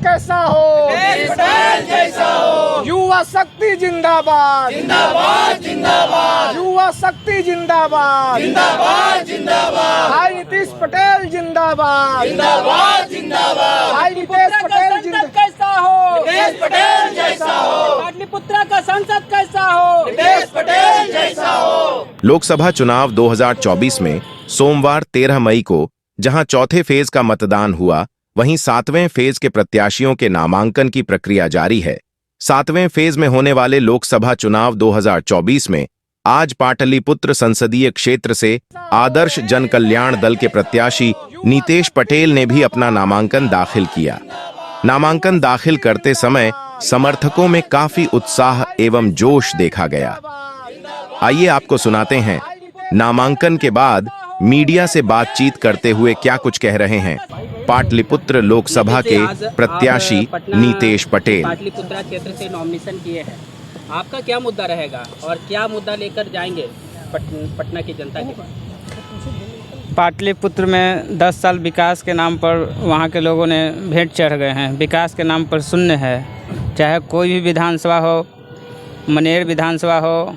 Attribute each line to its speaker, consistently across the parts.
Speaker 1: कैसा हो,
Speaker 2: दिनेश पटेल जैसा हो।
Speaker 1: युवा शक्ति जिंदाबाद,
Speaker 2: जिंदाबाद जिंदाबाद
Speaker 1: युवा शक्ति जिंदाबाद,
Speaker 2: जिंदाबाद जिंदाबाद
Speaker 1: भाई नीतीश पटेल जिंदाबाद,
Speaker 2: जिंदाबाद जिंदाबाद।
Speaker 1: भाई नीतीश पटेल जिंदाबाद,
Speaker 3: कैसा हो,
Speaker 2: दिनेश पटेल जैसा हो।
Speaker 3: पाटलिपुत्र का सांसद कैसा हो,
Speaker 2: दिनेश पटेल जैसा हो।
Speaker 4: लोकसभा चुनाव 2024 में सोमवार 13 मई को जहां चौथे फेज का मतदान हुआ, वहीं 7वें फेज के प्रत्याशियों के नामांकन की प्रक्रिया जारी है। 7वें फेज में होने वाले लोकसभा चुनाव 2024 में आज पाटलिपुत्र संसदीय क्षेत्र से आदर्श जन कल्याण दल के प्रत्याशी नीतीश पटेल ने भी अपना नामांकन दाखिल किया। नामांकन दाखिल करते समय समर्थकों में काफी उत्साह एवं जोश देखा गया। आइए आपको सुनाते हैं नामांकन के बाद मीडिया से बातचीत करते हुए क्या कुछ कह रहे हैं पाटलिपुत्र लोकसभा के प्रत्याशी नीतीश पटेल।
Speaker 3: पाटलिपुत्र क्षेत्र से नॉमिनेशन किए हैं, आपका क्या मुद्दा रहेगा और क्या मुद्दा लेकर जाएंगे पटना की जनता के पास?
Speaker 5: पाटलिपुत्र में 10 साल विकास के नाम पर वहाँ के लोगों ने भेंट चढ़ गए हैं। विकास के नाम पर शून्य है। चाहे कोई भी विधानसभा हो, मनेर विधानसभा हो,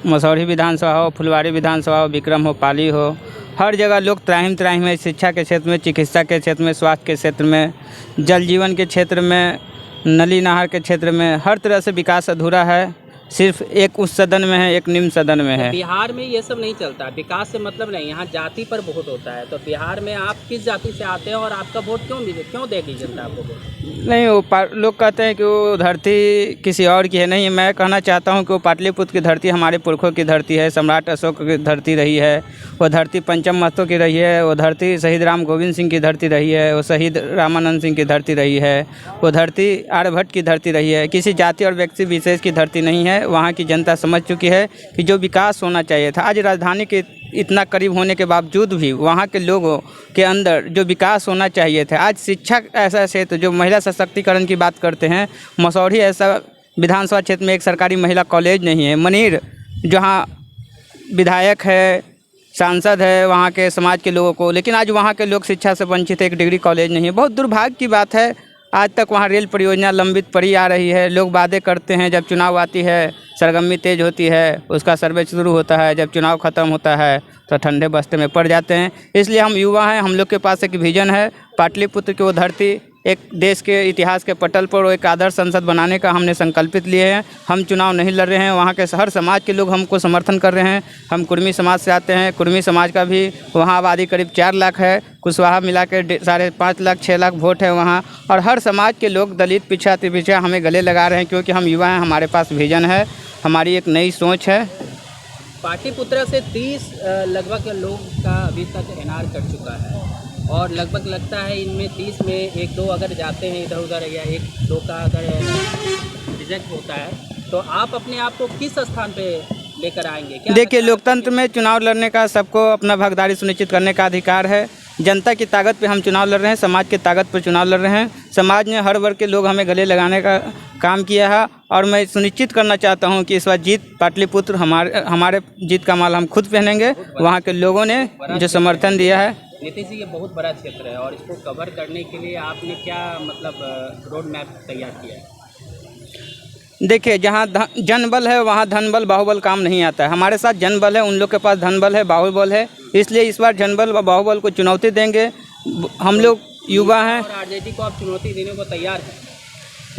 Speaker 5: मसौढ़ी विधानसभा हो, फुलवारी विधानसभा हो, विक्रम हो, पाली हो, हर जगह लोग त्राहिम में, शिक्षा के क्षेत्र में, चिकित्सा के क्षेत्र में, स्वास्थ्य के क्षेत्र में, जल जीवन के क्षेत्र में, नली नहर के क्षेत्र में, हर तरह से विकास अधूरा है। सिर्फ एक उच्च सदन में है, एक निम्न सदन में है।
Speaker 3: बिहार में ये सब नहीं चलता, विकास से मतलब नहीं, यहाँ जाति पर वोट होता है। तो बिहार में आप किस जाति से आते हैं और आपका वोट क्यों देगी जनता आपको वोट?
Speaker 5: नहीं, वो लोग कहते हैं कि वो धरती किसी और की है। नहीं, मैं कहना चाहता हूँ कि वो पाटलिपुत्र की धरती हमारे पुरखों की धरती है, सम्राट अशोक की धरती रही है, वो धरती पंचम महतो की रही है, वो धरती शहीद राम गोविंद सिंह की धरती रही है, वो शहीद रामानंद सिंह की धरती रही है, वो धरती आर्यभट्ट की धरती रही है। किसी जाति और व्यक्ति विशेष की धरती नहीं है। वहाँ की जनता समझ चुकी है कि जो विकास होना चाहिए था, आज राजधानी के इतना करीब होने के बावजूद भी वहाँ के लोगों के अंदर जो विकास होना चाहिए था, आज शिक्षा ऐसा क्षेत्र जो महिला सशक्तिकरण की बात करते हैं, मसौढ़ी ऐसा विधानसभा क्षेत्र में एक सरकारी महिला कॉलेज नहीं है। मनेर जहाँ विधायक है, सांसद है वहाँ के समाज के लोगों को, लेकिन आज वहाँ के लोग शिक्षा से वंचित है, एक डिग्री कॉलेज नहीं है। बहुत दुर्भाग्य की बात है। आज तक वहाँ रेल परियोजना लंबित पड़ी आ रही है। लोग वादे करते हैं, जब चुनाव आती है, सरगर्मी तेज होती है, उसका सर्वे शुरू होता है, जब चुनाव ख़त्म होता है तो ठंडे बस्ते में पड़ जाते हैं। इसलिए हम युवा हैं, हम लोग के पास एक विजन है। पाटलिपुत्र की वो धरती एक देश के इतिहास के पटल पर एक आदर्श संसद बनाने का हमने संकल्पित लिए हैं। हम चुनाव नहीं लड़ रहे हैं, वहाँ के हर समाज के लोग हमको समर्थन कर रहे हैं। हम कुर्मी समाज से आते हैं, कुर्मी समाज का भी वहाँ आबादी करीब 4 लाख है, कुशवाहा मिला के 5.5 लाख 6 लाख वोट है वहाँ। और हर समाज के लोग दलित पिछड़ा तिपिछड़ा हमें गले लगा रहे हैं, क्योंकि हम युवा हैं, हमारे पास विजन है, हमारी एक नई सोच है।
Speaker 3: पाटलिपुत्र से 30 लगभग लोग का अभी तक एनआर कर चुका है और लगभग लगता है इनमें 30 में 1-2 अगर जाते हैं इधर उधर या 1-2 का अगर रिजेक्ट होता है तो आप अपने आप को किस स्थान पे लेकर आएंगे?
Speaker 5: देखिए, लोकतंत्र में चुनाव लड़ने का सबको अपना भागीदारी सुनिश्चित करने का अधिकार है। जनता की ताकत पे हम चुनाव लड़ रहे हैं, समाज की ताकत पर चुनाव लड़ रहे हैं। समाज ने हर वर्ग के लोग हमें गले लगाने का काम किया है और मैं सुनिश्चित करना चाहता हूं कि इस बार जीत पाटलिपुत्र हमारे जीत का माल हम खुद पहनेंगे। वहां के लोगों ने जो समर्थन दिया है।
Speaker 3: नीतीश जी, ये बहुत बड़ा क्षेत्र है और इसको कवर करने के लिए आपने क्या मतलब रोड मैप तैयार किया है?
Speaker 5: देखिए, जहाँ जनबल है वहाँ धनबल बाहुबल काम नहीं आता है। हमारे साथ जनबल है, उन लोग के पास धनबल है, बाहुबल है। इसलिए इस बार जनबल व बाहुबल को चुनौती देंगे। हम लोग युवा हैं
Speaker 3: और आरजेडी को आप चुनौती देने को तैयार हैं?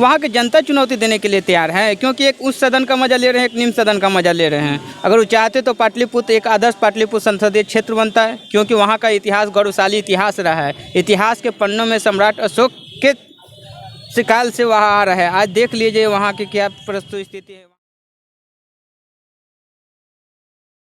Speaker 5: वहाँ की जनता चुनौती देने के लिए तैयार है, क्योंकि एक उच्च सदन का मजा ले रहे हैं, एक निम्न सदन का मजा ले रहे हैं। अगर वो चाहते तो पाटलिपुत्र एक आदर्श पाटलिपुत्र संसदीय क्षेत्र बनता है, क्योंकि वहाँ का इतिहास गौरवशाली इतिहास रहा है। इतिहास के पन्नों में सम्राट अशोक के काल से वहाँ आ रहा है। आज देख लीजिए वहाँ की क्या प्रस्तुत स्थिति है।